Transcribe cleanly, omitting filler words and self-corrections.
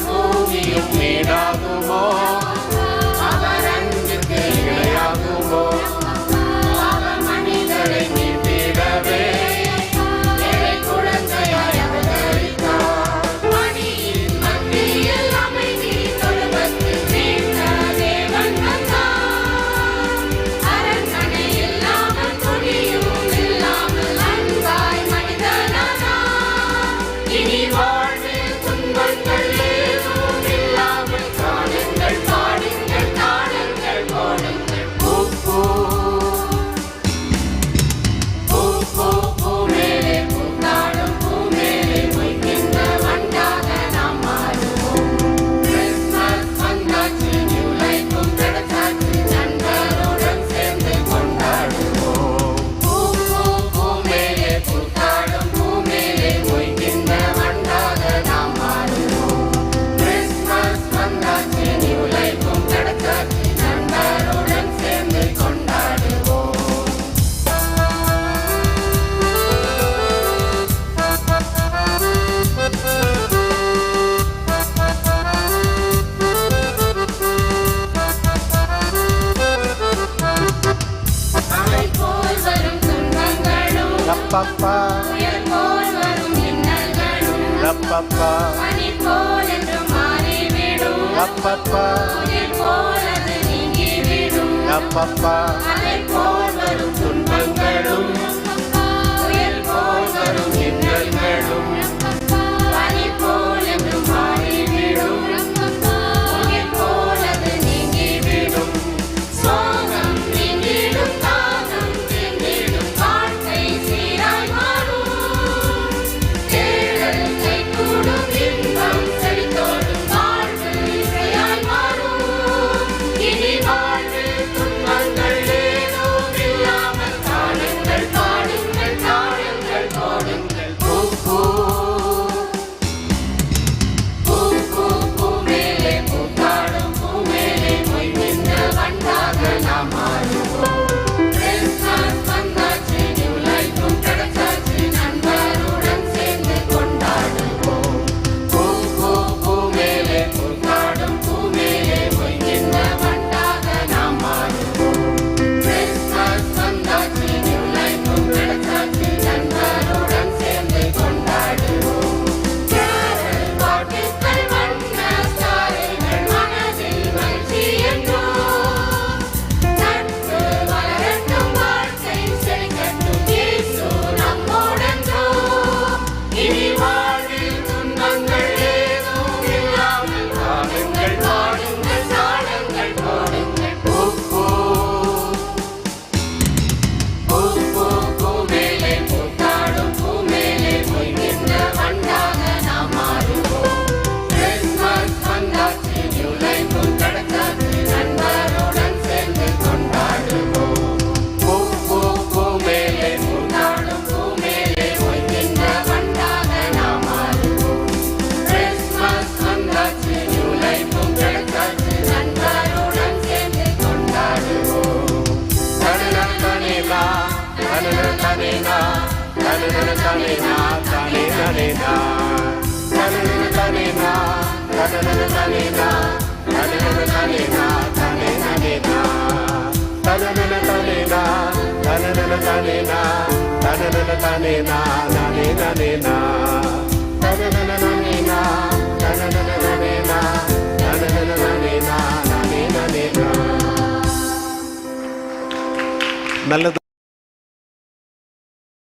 பூமியும் வீடாகுமோ அவர் அன்பிற்கு இணையாகுமோ அவர் மனிதரை மீட்டிடவே குழந்தையாய் அவதரித்தார். மணியின் மத்தியில் அமைதி தொழுவத்தில் வீழ்ந்த தேவன் வந்தார். அரண்மனை இல்லாமல் துணியும் இல்லாமல் அன்பாய் மனிதனானார். இனி வாழ்வில் துன்பங்கள் ஏதும் இல்லாமல் காணுங்கள், பாடுங்கள், தாடுங்கள், போடுங்கள். பூ பூ பூ பூ பூ மேலே பூத்தாடும் பூ மேலே மொய்க்கின்ற வண்டாக நாம் மாறுவோம். கிறிஸ்மஸ் வந்தாச்சு, நியூ லைஃபும் கிடைச்சாச்சு, நண்பருடன் சேர்ந்து கொண்டாடுவோம். பூ பூ பூ மேலே பூத்தாடும் பூ மேலே மொய்க்கின்ற வண்டாக நாம் மாறுவோம். கிறிஸ்மஸ் வந்தாச்சு, நியூ லைஃபும் கிடைச்சாச்சு, நண்பருடன் சேர்ந்து கொண்டாடுவோம். அலை போல் வரும் துன்பங்களும் புயல் போல் வரும் மின்னல்களும் பனி போல் என்று மாறிவிடும். புயல் போல் அது நீங்கிவிடும். அலை போல் வரும் துன்பங்களும் புயல் போல் வரும் மின்னல்களும் பனி போல் என்று மாறிவிடும். புயல் போல் அது நீங்கிவிடும். சோகம் நீங்கிடும், தாகம் நீங்கிடும், வாழ்க்கை சீராய் மாறும். தேடல் கைகூடும், இன்பம் செழித்தோடும், வாழ்வு இசையாய் மாறும். இனி வாழ்வில் துன்பங்கள் ஏதும் இல்லாமல் காணுங்கள், பாடுங்கள், தாடுங்கள், போடுங்கள். பூ பூ பூ பூ பூ மேலே பூத்தாடும் பூ மேலே மொய்கின்ற வண்டாக நாம் மாறுவோம். கிறிஸ்மஸ் வந்தாச்சு, நியூ லைஃபும் கிடைச்சாச்சு, நண்பருடன் சேர்ந்து கொண்டாடுவோம். பூ பூ பூ மேலே பூத்தாடும் பூ மேலே மொய்கின்ற வண்டாக நாம் மாறுவோம். கிறிஸ்மஸ் வந்தாச்சு, நியூ லைஃபும் கிடைச்சாச்சு, நண்பருடன் சேர்ந்து கொண்டாடுவோம். கேரள் பாட்டுக்கள், வண்ண ஸ்டாருகள், மனதில் மகிழ்ச்சி என்றோம். நட்பு வளரட்டும், வாழ்க்கை செழிக்கட்டும், இயேசு நம்மோடென்றோம். இனி வாழ்வில் துன்பங்கள் ஏதும் இல்லாமல் காணுங்கள், பாடுங்கள், தாடுங்கள், போடுங்கள். பூ பூ பூ பூ பூ மேலே பூத்தாடும் பூ மேலே மொய்கின்ற வண்டாக நாம் மாறுவோம். கிறிஸ்மஸ் வந்தாச்சு, நியூ லைஃபும் கிடைச்சாச்சு, நண்பருடன் சேர்ந்து கொண்டாடுவோம். பூ பூ பூ மேலே பூத்தாடும் பூ மேலே மொய்கின்ற வண்டாக நாம் மாறுவோம். கிறிஸ்மஸ் வந்தாச்சு, நியூ லைஃபும் கிடைச்சாச்சு, நண்பருடன் சேர்ந்து கொண்டாடுவோம். தனனனனனேனா, தனனனனனேனா, தனனனனனேனா, தனனனனனேனா, தனனனனனேனா, தனனனனனேனா, தனனனனனேனா, தனனனனனேனா, தனனனனனேனா, தனனனனனேனா, தனனனனனேனா, நனேனனேனா, தனனனனனேனா, தனனனனனேனா, தனனனனனேனா, நனேனனேனா. நல்லது.